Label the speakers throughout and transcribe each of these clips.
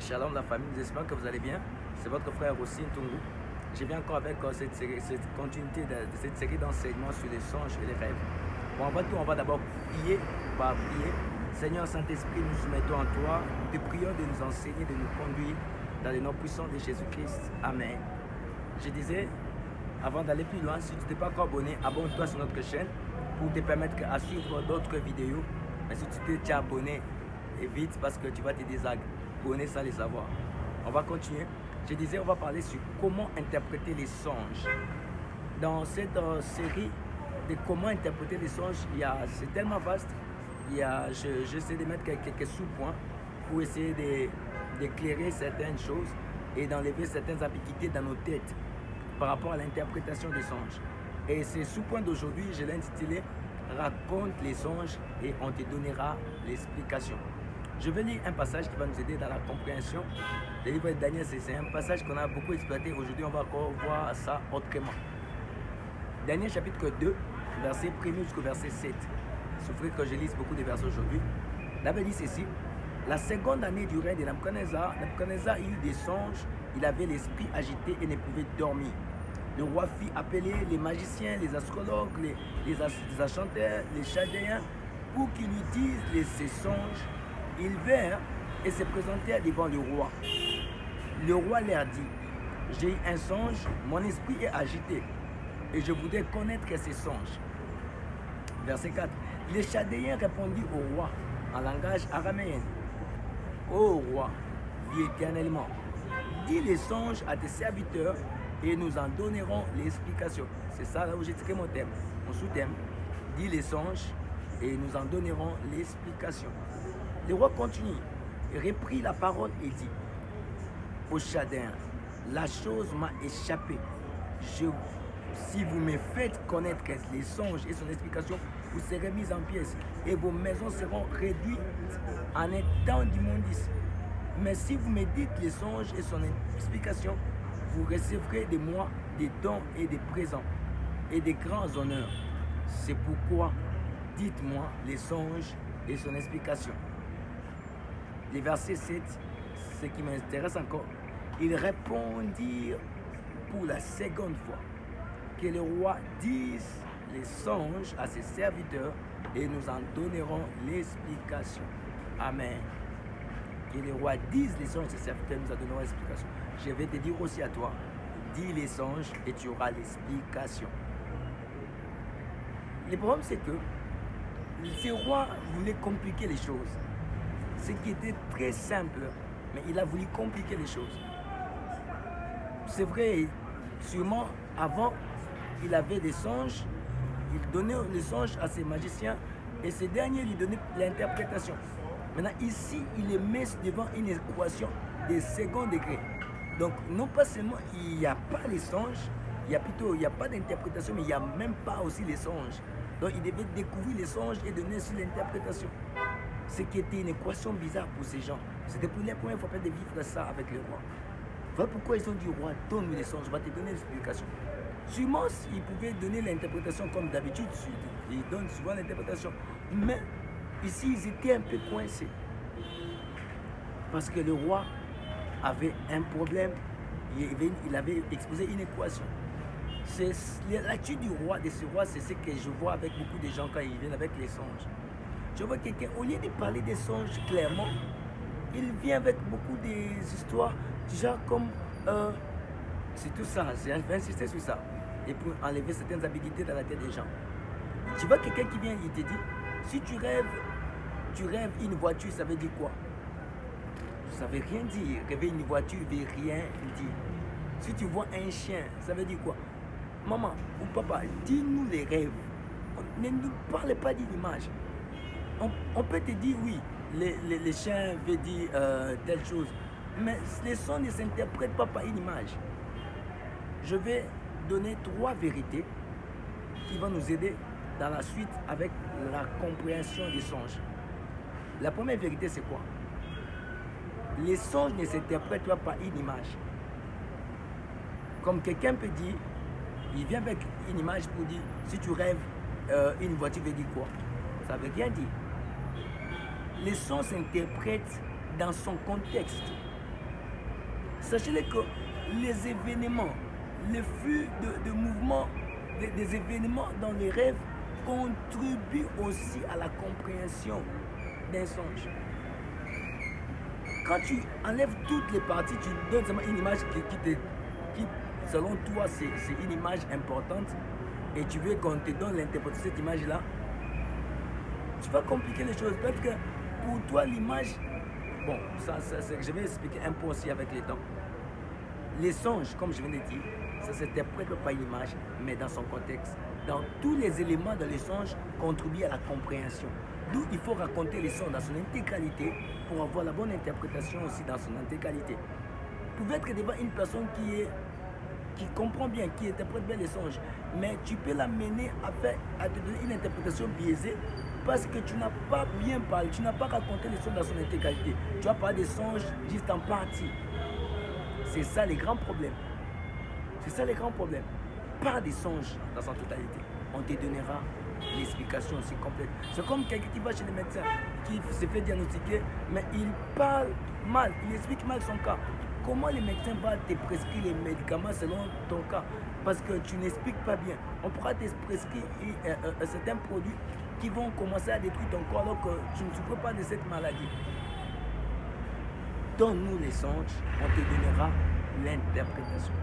Speaker 1: Shalom la famille, j'espère que vous allez bien. C'est votre frère Rossi Ntungu. Je viens encore avec cette continuité de cette série d'enseignements sur les songes et les rêves. Bon, avant tout, on va d'abord prier. On va prier. Seigneur Saint-Esprit, nous soumettons en toi. Te prions de nous enseigner, de nous conduire dans le nom puissant de Jésus-Christ. Amen. Je disais, avant d'aller plus loin, si tu n'es pas encore abonné, abonne-toi sur notre chaîne pour te permettre à suivre d'autres vidéos. Mais si tu t'es déjà abonné, vite parce que tu vas te désabonner sans le savoir. On va continuer. Je disais, on va parler sur comment interpréter les songes. Dans cette série de comment interpréter les songes, c'est tellement vaste. J'essaie de mettre quelques sous-points pour essayer d'éclairer certaines choses et d'enlever certaines ambiguïtés dans nos têtes par rapport à l'interprétation des songes. Et ces sous-points d'aujourd'hui, je l'ai intitulé « Raconte les songes et on te donnera l'explication ». Je vais lire un passage qui va nous aider dans la compréhension. Le livre de Daniel, c'est un passage qu'on a beaucoup exploité. Aujourd'hui, on va encore voir ça autrement. Daniel chapitre 2, verset 1 jusqu'au verset 7. Souffrez que je lise beaucoup de versets aujourd'hui. La Bible dit ceci. La seconde année du règne de Nabuchodonosor, Nabuchodonosor eut des songes. Il avait l'esprit agité et ne pouvait dormir. Le roi fit appeler les magiciens, les astrologues, les enchanteurs, les chaldéens, pour qu'ils lui disent ces songes. Ils vinrent et se présentèrent devant le roi. Le roi leur dit, j'ai eu un songe, mon esprit est agité, et je voudrais connaître ces songes. Verset 4. Les chaldéens répondirent au roi en langage araméen. Ô roi, vis éternellement, dis les songes à tes serviteurs et nous en donnerons l'explication. C'est ça là où j'ai tiré mon thème, mon sous-thème. Dis les songes et nous en donnerons l'explication. Le roi continue, reprit la parole et dit, aux Chaldéens, la chose m'a échappé. Si vous me faites connaître les songes et son explication, vous serez mis en pièces et vos maisons seront réduites en un temps d'immondice. Mais si vous me dites les songes et son explication, vous recevrez de moi des dons et des présents et des grands honneurs. C'est pourquoi, dites-moi les songes et son explication. Les versets 7, ce qui m'intéresse encore, ils répondirent pour la seconde fois que le roi dise les songes à ses serviteurs et nous en donnerons l'explication. Amen. Que le roi dise les songes à ses serviteurs et nous en donnerons l'explication. Je vais te dire aussi à toi, dis les songes et tu auras l'explication. Le problème c'est que ce roi voulait compliquer les choses. Ce qui était très simple, mais il a voulu compliquer les choses. C'est vrai, sûrement avant, il avait des songes, il donnait les songes à ses magiciens et ces derniers lui donnaient l'interprétation. Maintenant, ici, il les met devant une équation de second degré. Donc, non pas seulement il n'y a pas les songes, il n'y a pas d'interprétation, mais il n'y a même pas aussi les songes. Donc, il devait découvrir les songes et donner aussi l'interprétation. Ce qui était une équation bizarre pour ces gens. C'était pour la première fois de vivre ça avec le roi. Voilà pourquoi ils ont dit au roi, donne-nous les songes, je vais te donner l'explication. Sûrement, ils pouvaient donner l'interprétation comme d'habitude, ils donnent souvent l'interprétation. Mais ici, ils étaient un peu coincés. Parce que le roi avait un problème, il avait exposé une équation. L'attitude du roi, de ce roi, c'est ce que je vois avec beaucoup de gens quand ils viennent avec les songes. Je vois quelqu'un, au lieu de parler des songes clairement, il vient avec beaucoup d'histoires, genre comme, c'est tout ça, je vais insister sur ça, et pour enlever certaines ambiguïtés dans la tête des gens. Tu vois quelqu'un qui vient, il te dit, si tu rêves une voiture, ça veut dire quoi? Ça veut rien dire, rêver une voiture ne veut rien dire. Si tu vois un chien, ça veut dire quoi? Maman ou papa, dis-nous les rêves, ne nous parle pas d'une image. On peut te dire oui, les chiens veulent dire telle chose, mais les sons ne s'interprètent pas par une image. Je vais donner 3 vérités qui vont nous aider dans la suite avec la compréhension des songes. La première vérité, c'est quoi? Les songes ne s'interprètent pas par une image. Comme quelqu'un peut dire, il vient avec une image pour dire, si tu rêves, une voiture veut dire quoi? Ça ne veut rien dire. Les sons s'interprètent dans son contexte. Sachez que les événements, le flux de mouvement des événements dans les rêves contribuent aussi à la compréhension d'un songe. Quand tu enlèves toutes les parties, tu donnes seulement une image qui selon toi, c'est une image importante et tu veux qu'on te donne l'interprétation de cette image-là, tu vas compliquer les choses. Peut-être que pour toi, l'image, bon, je vais expliquer un peu aussi avec les temps. Les songes, comme je viens de dire, ça ne s'interprète pas une image, mais dans son contexte. Dans tous les éléments de l'échange contribuent à la compréhension. D'où il faut raconter les songes dans son intégralité pour avoir la bonne interprétation aussi dans son intégralité. Vous pouvez être devant une personne qui comprend bien, qui interprète bien les songes, mais tu peux l'amener à te donner une interprétation biaisée parce que tu n'as pas bien parlé, tu n'as pas raconté les songes dans son intégralité. Tu as parlé des songes juste en partie. C'est ça les grands problèmes. C'est ça les grands problèmes. Pas des songes dans sa totalité. On te donnera l'explication aussi complète. C'est comme quelqu'un qui va chez le médecin, qui se fait diagnostiquer, mais il parle mal, il explique mal son cas. Comment le médecin va te prescrire les médicaments selon ton cas? Parce que tu n'expliques pas bien. On pourra te prescrire certains produits qui vont commencer à détruire ton corps alors que tu ne souffres pas de cette maladie. Donne-nous les songes, on te donnera l'interprétation.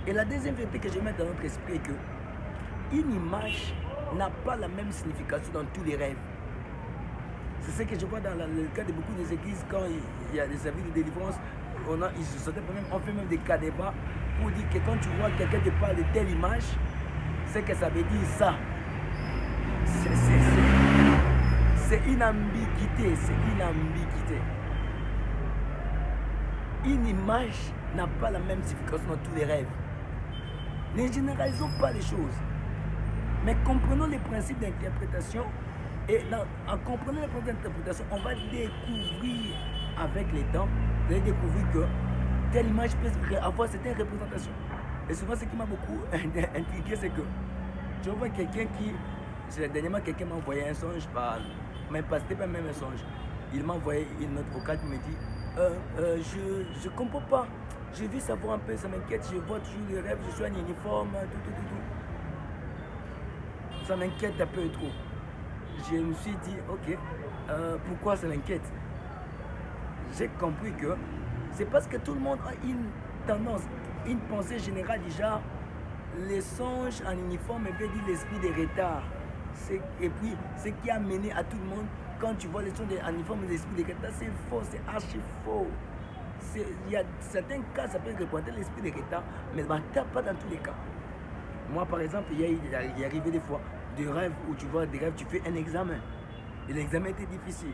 Speaker 1: Et la deuxième vérité que je mets dans notre esprit est que une image n'a pas la même signification dans tous les rêves. C'est ce que je vois dans le cas de beaucoup des églises quand il y a des services de délivrance. On fait même des cas débats pour dire que quand tu vois quelqu'un te parle de telle image, c'est que ça veut dire ça. C'est une ambiguïté, Une image n'a pas la même signification dans tous les rêves. Ne généralisons pas les choses, mais comprenons les principes d'interprétation. Et en comprenant les principes d'interprétation, on va découvrir avec les temps, vous allez découvrir que telle image peut avoir certaines représentations. Et souvent, ce qui m'a beaucoup intrigué, c'est que je vois quelqu'un dernièrement, quelqu'un m'a envoyé un songe, mais c'était pas même un songe. Il m'a envoyé une note vocale qui me dit je comprends pas, je veux savoir un peu, ça m'inquiète, je vois toujours les rêves, je suis en uniforme, tout. Ça m'inquiète un peu trop. Je me suis dit, ok, pourquoi ça m'inquiète? J'ai compris que c'est parce que tout le monde a une tendance, une pensée générale du genre, les songes en uniforme veut dire l'esprit des retards. Et puis, ce qui a mené à tout le monde, quand tu vois les songes en uniforme et l'esprit des retards, c'est faux, c'est archi faux. Il y a certains cas, ça peut représenter l'esprit des retards, mais pas dans tous les cas. Moi, par exemple, il est arrivé des fois des rêves où tu vois des rêves, tu fais un examen. Et l'examen était difficile.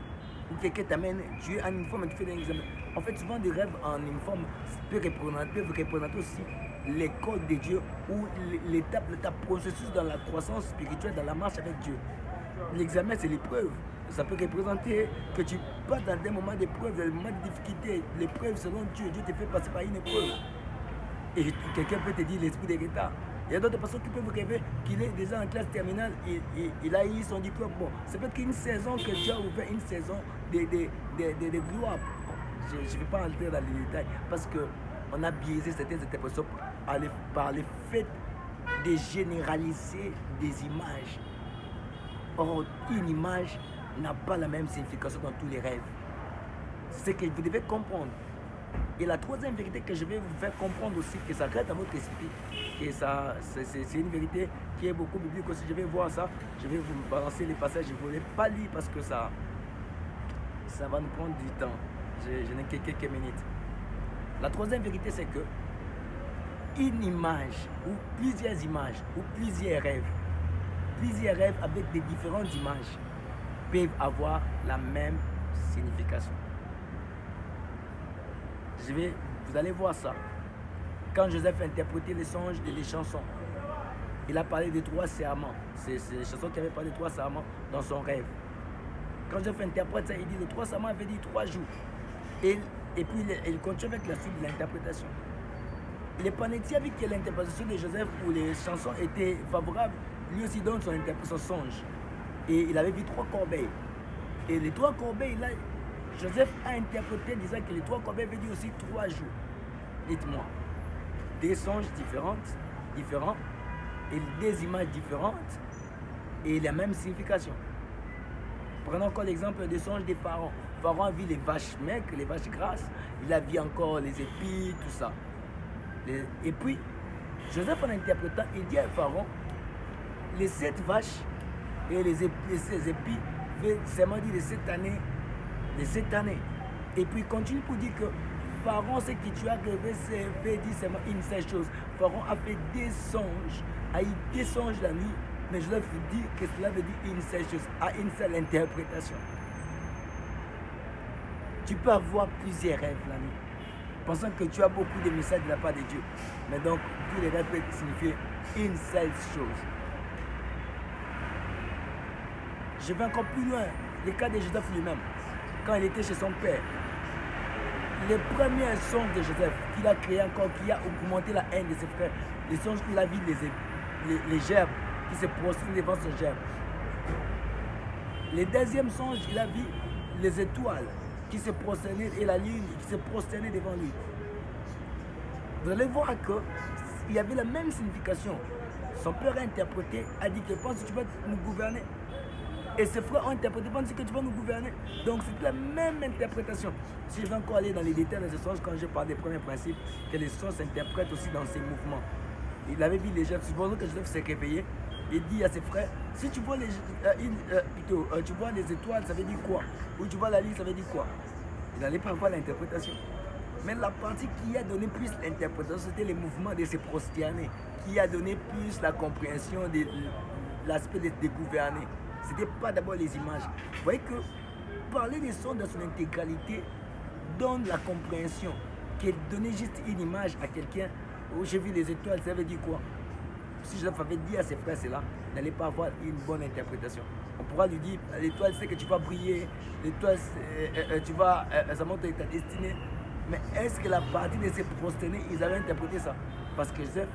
Speaker 1: Ou quelqu'un t'amène, tu es en uniforme et tu fais un examen. En fait, souvent des rêves en uniforme peuvent représenter aussi l'école de Dieu ou l'étape, processus dans la croissance spirituelle, dans la marche avec Dieu. L'examen, c'est l'épreuve. Ça peut représenter que tu passes dans des moments d'épreuve, des moments de difficulté. L'épreuve, selon Dieu, Dieu te fait passer par une épreuve. Et quelqu'un peut te dire l'esprit des retards. Il y a d'autres personnes qui peuvent rêver qu'il est déjà en classe terminale, il a eu son diplôme. Bon, c'est peut-être qu'une saison que Dieu a ouvert, une saison de gloire. Je ne vais pas entrer dans les détails parce qu'on a biaisé certaines interprétations par le fait de généraliser des images. Or, une image n'a pas la même signification dans tous les rêves. C'est ce que vous devez comprendre. Et la troisième vérité que je vais vous faire comprendre aussi, que ça reste dans votre esprit, que c'est une vérité qui est beaucoup biblique aussi. Je vais voir ça, je vais vous balancer les passages, je ne voulais pas lire parce que ça va nous prendre du temps. Je n'ai que quelques minutes. La troisième vérité, c'est que une image ou plusieurs images ou plusieurs rêves avec des différentes images peuvent avoir la même signification. Vous allez voir ça. Quand Joseph a interprété les songes et les chansons, il a parlé de 3 serments. C'est les chansons qui avaient parlé de 3 serments dans son rêve. Quand Joseph interprète ça, il dit les 3 serments avaient dit 3 jours. Et puis il continue avec la suite de l'interprétation. Les Panétiens, vu que l'interprétation de Joseph ou les chansons étaient favorables, lui aussi donne son songe. Et il avait vu 3 corbeilles. Et les 3 corbeilles, là, Joseph a interprété disant que les 3 corbeilles veulent dire aussi 3 jours. Dites-moi. Des songes différents, et des images différentes et la même signification. Prenons encore l'exemple des songes des pharaons. Pharaon a vu les vaches maigres, les vaches grasses, il a vu encore les épis, tout ça. Et puis, Joseph en interprétant, il dit à Pharaon, les 7 vaches et les épis, seulement dit les 7 années. Et puis il continue pour dire que Pharaon, ce que tu as rêvé, c'est fait dire seulement une seule chose. Pharaon a fait des songes, a eu des songes la nuit, mais je leur dis que cela veut dire une seule chose, a une seule interprétation. Tu peux avoir plusieurs rêves la nuit, pensant que tu as beaucoup de messages de la part de Dieu. Mais donc, tous les rêves peuvent signifier une seule chose. Je vais encore plus loin, le cas de Joseph lui-même, quand il était chez son père. Les premiers songes de Joseph qu'il a créé encore, qui a augmenté la haine de ses frères, les songes qu'il a vu les gerbes qui se prosternaient devant son gerbe. Les deuxièmes songes, il a vu les étoiles qui se prosternaient et la lune qui se prosternait devant lui. Vous allez voir qu'il y avait la même signification. Son père a interprété, a dit que pense que tu vas nous gouverner. Et ses frères ont interprété, pense que tu vas nous gouverner. Donc c'est la même interprétation. Si je vais encore aller dans les détails de ce sens, quand je parle des premiers principes, que les sons s'interprètent aussi dans ses mouvements. Il avait vu les gens, supposons que Joseph s'est réveillé, il dit à ses frères, si tu vois tu vois les étoiles, ça veut dire quoi? Ou tu vois la lune, ça veut dire quoi? Il n'allait pas voir l'interprétation. Mais la partie qui a donné plus l'interprétation, c'était les mouvements de se prosterner, qui a donné plus la compréhension de l'aspect de gouverner. Ce n'était pas d'abord les images. Vous voyez que parler des sons dans son intégralité donne la compréhension. Que donner juste une image à quelqu'un, où j'ai vu les étoiles, ça veut dire quoi? Si je l'avais dit à ses frères cela, il n'allait pas avoir une bonne interprétation. On pourra lui dire, l'étoile c'est que tu vas briller, l'étoile ça montre ta destinée. Mais est-ce que la partie de se prosterner, ils avaient interprété ça? Parce que Joseph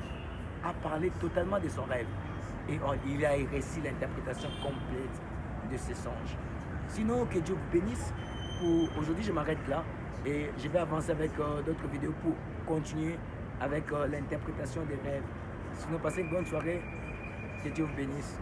Speaker 1: a parlé totalement de son rêve. Et il a réussi l'interprétation complète de ses songes. Sinon, que Dieu vous bénisse. Pour aujourd'hui, je m'arrête là. Et je vais avancer avec d'autres vidéos pour continuer avec l'interprétation des rêves. Sinon, passez une bonne soirée. Que Dieu vous bénisse.